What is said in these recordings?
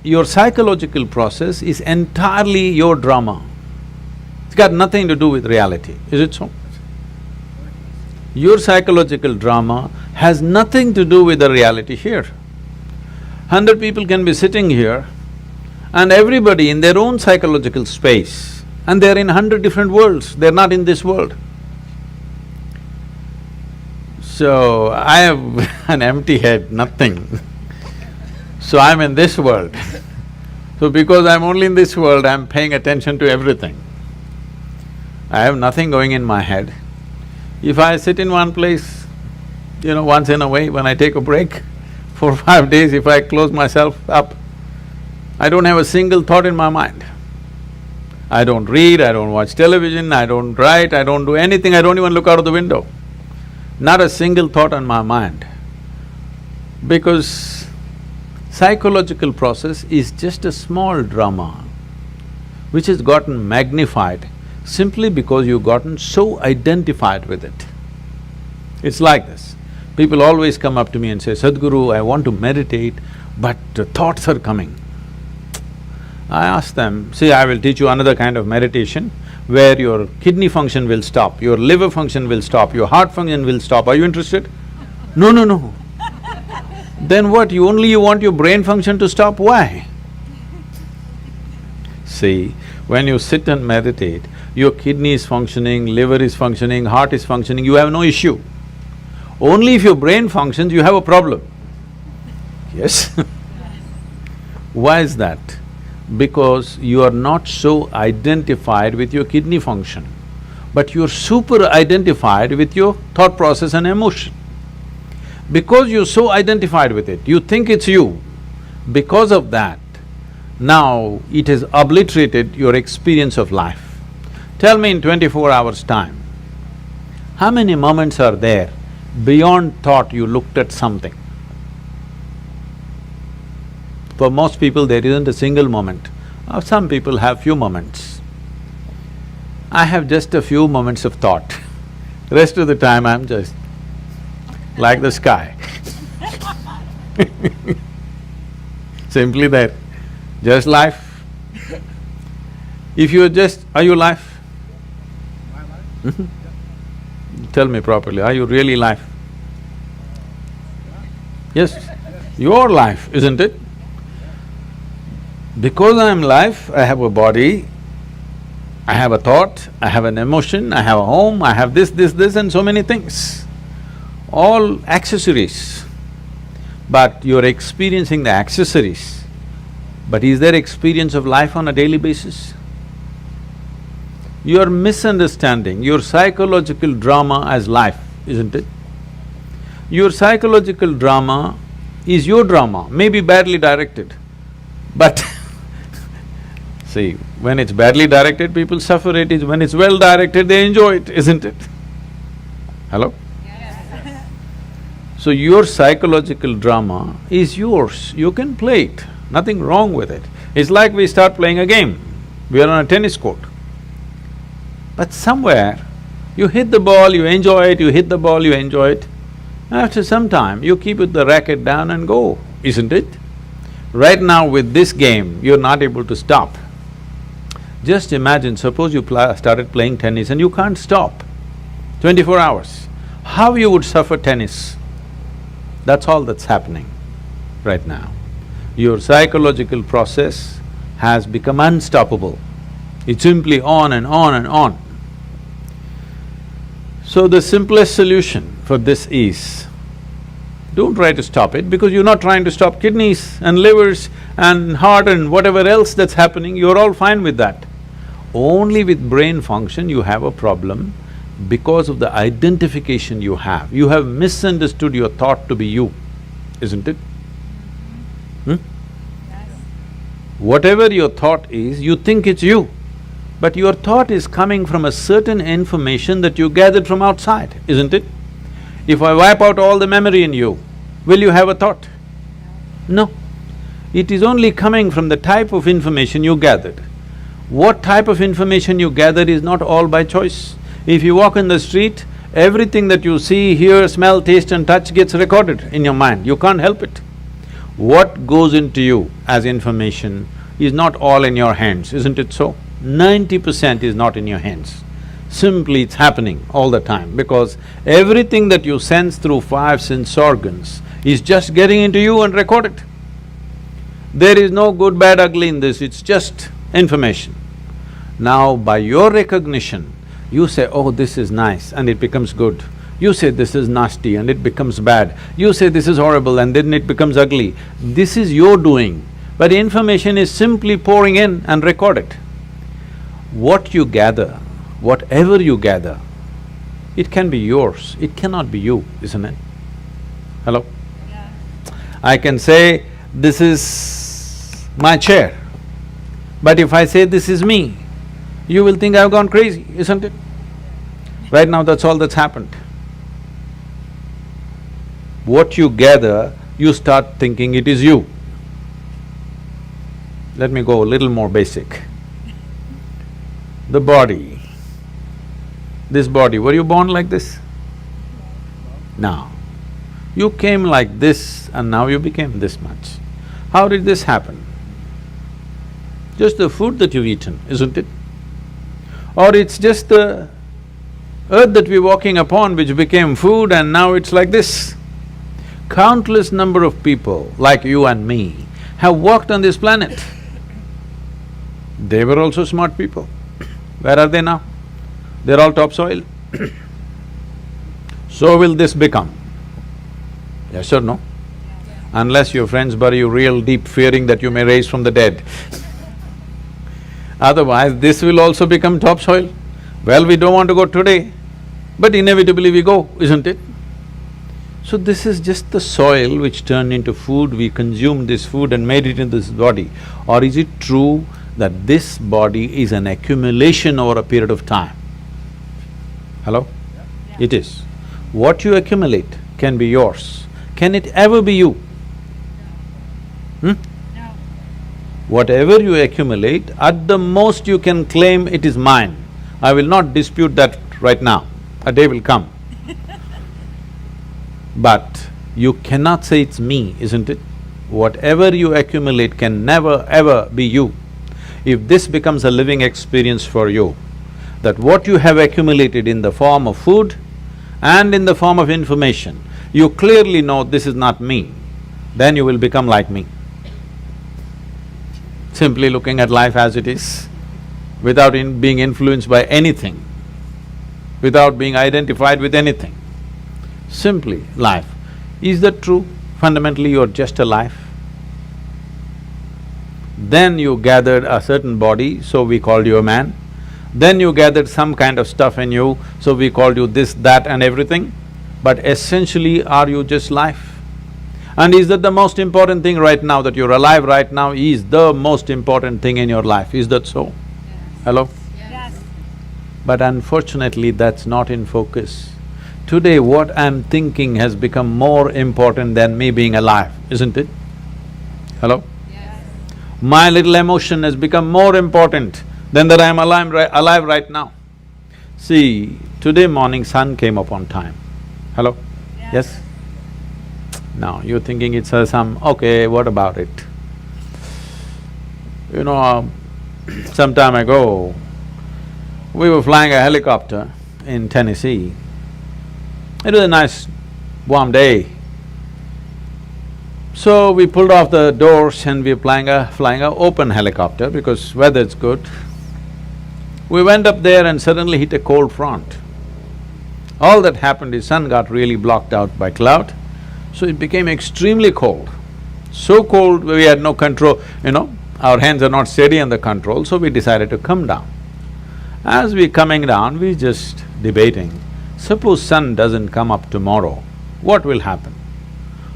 your psychological process is entirely your drama. It's got nothing to do with reality, is it so? Your psychological drama has nothing to do with the reality here. 100 people can be sitting here and everybody in their own psychological space, and they're in 100 different worlds, they're not in this world. So, I have an empty head, nothing. So I'm in this world. So because I'm only in this world, I'm paying attention to everything. I have nothing going in my head. If I sit in one place, once in a way, when I take a break, 4 or 5 days, if I close myself up, I don't have a single thought in my mind. I don't read, I don't watch television, I don't write, I don't do anything, I don't even look out of the window. Not a single thought on my mind. Because psychological process is just a small drama which has gotten magnified simply because you've gotten so identified with it. It's like this. People always come up to me and say, Sadhguru, I want to meditate, but the thoughts are coming. I ask them, see, I will teach you another kind of meditation where your kidney function will stop, your liver function will stop, your heart function will stop. Are you interested? No, no, no. Then what, you want your brain function to stop? Why? See, when you sit and meditate, your kidney is functioning, liver is functioning, heart is functioning, you have no issue. Only if your brain functions, you have a problem. Yes? Why is that? Because you are not so identified with your kidney function, but you're super identified with your thought process and emotion. Because you're so identified with it, you think it's you. Because of that, now it has obliterated your experience of life. Tell me in 24 hours' time, how many moments are there beyond thought you looked at something? For most people, there isn't a single moment. Some people have few moments. I have just a few moments of thought. Rest of the time, I'm just like the sky. Simply that, just life. If you're just… are you life? Tell me properly, are you really life? Yes, your life, isn't it? Because I'm life, I have a body, I have a thought, I have an emotion, I have a home, I have this and so many things. All accessories. But you're experiencing the accessories. But is there experience of life on a daily basis? You're misunderstanding your psychological drama as life, isn't it? Your psychological drama is your drama, maybe badly directed, but see, when it's badly directed, people suffer it. When it's well directed, they enjoy it, isn't it? Hello? Yes. So your psychological drama is yours, you can play it, nothing wrong with it. It's like we start playing a game, we are on a tennis court. But somewhere, you hit the ball, you enjoy it, you hit the ball, you enjoy it. After some time, you keep the racket down and go, isn't it? Right now with this game, you're not able to stop. Just imagine, suppose you started playing tennis and you can't stop 24 hours. How you would suffer tennis? That's all that's happening right now. Your psychological process has become unstoppable. It's simply on and on and on. So the simplest solution for this is, don't try to stop it because you're not trying to stop kidneys and livers and heart and whatever else that's happening, you're all fine with that. Only with brain function you have a problem because of the identification you have. You have misunderstood your thought to be you, isn't it? Yes. Whatever your thought is, you think it's you. But your thought is coming from a certain information that you gathered from outside, isn't it? If I wipe out all the memory in you, will you have a thought? No. It is only coming from the type of information you gathered. What type of information you gathered is not all by choice. If you walk in the street, everything that you see, hear, smell, taste and touch gets recorded in your mind, you can't help it. What goes into you as information is not all in your hands, isn't it so? 90% is not in your hands. Simply it's happening all the time because everything that you sense through five sense organs is just getting into you and recorded. There is no good, bad, ugly in this, it's just information. Now, by your recognition, you say, oh, this is nice and it becomes good. You say this is nasty and it becomes bad. You say this is horrible and then it becomes ugly. This is your doing, but information is simply pouring in and recorded. What you gather, whatever you gather, it can be yours, it cannot be you, isn't it? Hello? Yeah. I can say, this is my chair, but if I say this is me, you will think I've gone crazy, isn't it? Right now, that's all that's happened. What you gather, you start thinking it is you. Let me go a little more basic. The body, this body, were you born like this? No. You came like this and now you became this much. How did this happen? Just the food that you've eaten, isn't it? Or it's just the earth that we're walking upon which became food and now it's like this. Countless number of people like you and me have walked on this planet. They were also smart people. Where are they now? They're all topsoil. So will this become? Yes or no? Unless your friends bury you real deep, fearing that you may rise from the dead. Otherwise, this will also become topsoil. Well, we don't want to go today, but inevitably we go, isn't it? So this is just the soil which turned into food, we consumed this food and made it into this body. Or is it true that this body is an accumulation over a period of time? Hello? Yeah. It is. What you accumulate can be yours. Can it ever be you? No. Whatever you accumulate, at the most you can claim it is mine. I will not dispute that right now, a day will come. But you cannot say it's me, isn't it? Whatever you accumulate can never ever be you. If this becomes a living experience for you, that what you have accumulated in the form of food and in the form of information, you clearly know this is not me, then you will become like me. Simply looking at life as it is, without being influenced by anything, without being identified with anything. Simply life. Is that true? Fundamentally, you're just a life. Then you gathered a certain body, so we called you a man. Then you gathered some kind of stuff in you, so we called you this, that and everything. But essentially, are you just life? And is that the most important thing right now, that you're alive right now is the most important thing in your life, is that so? Yes. Hello? Yes. But unfortunately, that's not in focus. Today, what I'm thinking has become more important than me being alive, isn't it? Hello? Yes. My little emotion has become more important than that I'm alive right now. See, today morning sun came up on time. Hello? Yes? Now, you're thinking it's okay, what about it? You know, some time ago, we were flying a helicopter in Tennessee. It was a nice warm day. So we pulled off the doors and we were flying a open helicopter because weather's good. We went up there and suddenly hit a cold front. All that happened is sun got really blocked out by cloud, so it became extremely cold. So cold we had no control, our hands are not steady on the control, so we decided to come down. As we coming down, we just debating, suppose sun doesn't come up tomorrow, what will happen?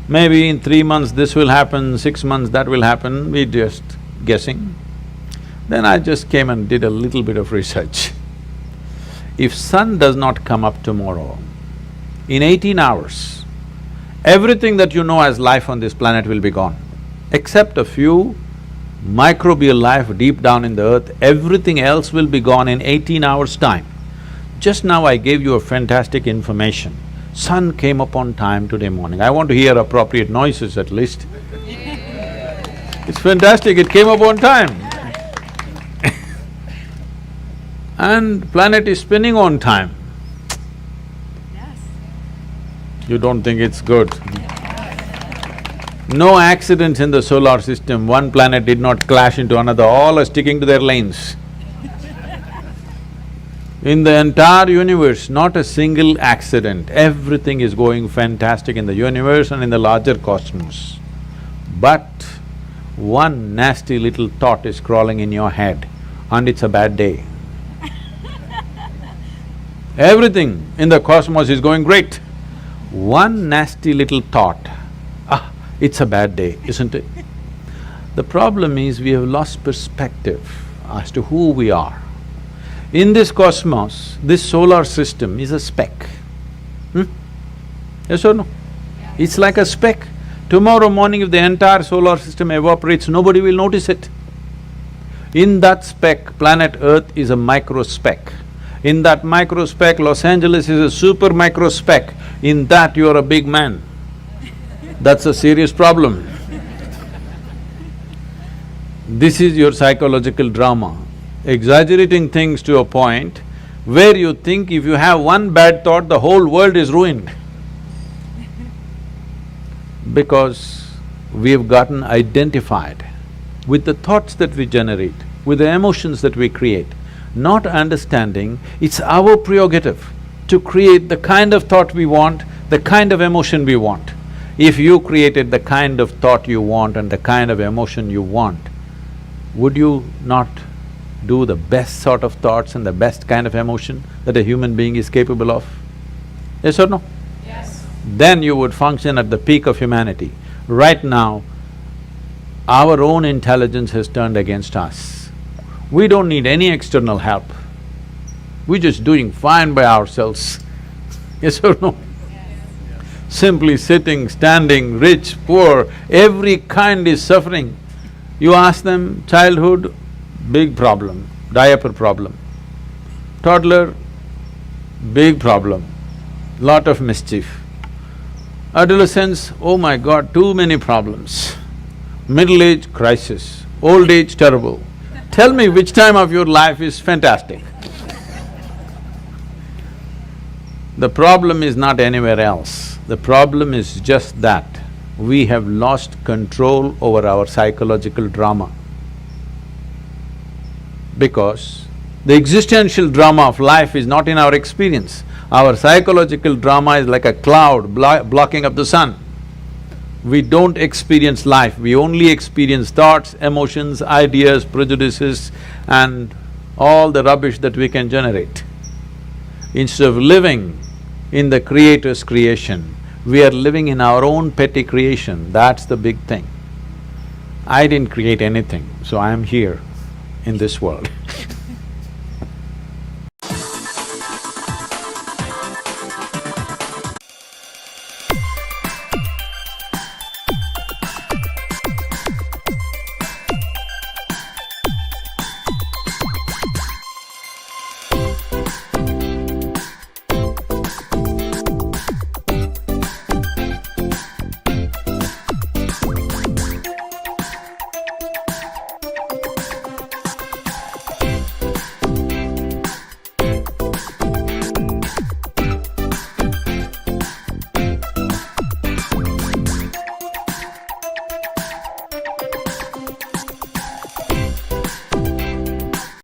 Maybe in 3 months this will happen, 6 months that will happen, we just guessing. Then I just came and did a little bit of research. If sun does not come up tomorrow, in 18 hours, everything that you know as life on this planet will be gone. Except a few microbial life deep down in the earth, everything else will be gone in 18 hours' time. Just now I gave you a fantastic information. Sun came up on time today morning. I want to hear appropriate noises at least. It's fantastic, it came up on time. And planet is spinning on time. Yes. You don't think it's good? No accidents in the solar system, one planet did not clash into another, all are sticking to their lanes. In the entire universe, not a single accident, everything is going fantastic in the universe and in the larger cosmos. But one nasty little thought is crawling in your head and it's a bad day. Everything in the cosmos is going great. One nasty little thought, it's a bad day, isn't it? The problem is we have lost perspective as to who we are. In this cosmos, this solar system is a speck. Yes or no? Yeah. It's like a speck. Tomorrow morning if the entire solar system evaporates, nobody will notice it. In that speck, planet Earth is a micro speck. In that micro speck, Los Angeles is a super micro speck. In that, you're a big man. That's a serious problem. This is your psychological drama, exaggerating things to a point where you think if you have one bad thought, the whole world is ruined. Because we've gotten identified with the thoughts that we generate, with the emotions that we create, not understanding it's our prerogative to create the kind of thought we want, the kind of emotion we want. If you created the kind of thought you want and the kind of emotion you want, would you not do the best sort of thoughts and the best kind of emotion that a human being is capable of? Yes or no? Yes. Then you would function at the peak of humanity. Right now, our own intelligence has turned against us. We don't need any external help. We're just doing fine by ourselves. Yes or no? Simply sitting, standing, rich, poor, every kind is suffering. You ask them, childhood, big problem, diaper problem. Toddler, big problem, lot of mischief. Adolescence, oh my God, too many problems. Middle age, crisis. Old age, terrible. Tell me which time of your life is fantastic. The problem is not anywhere else. The problem is just that we have lost control over our psychological drama. Because the existential drama of life is not in our experience. Our psychological drama is like a cloud blocking up the sun. We don't experience life, we only experience thoughts, emotions, ideas, prejudices and all the rubbish that we can generate. Instead of living in the Creator's creation, we are living in our own petty creation, that's the big thing. I didn't create anything, so I am here in this world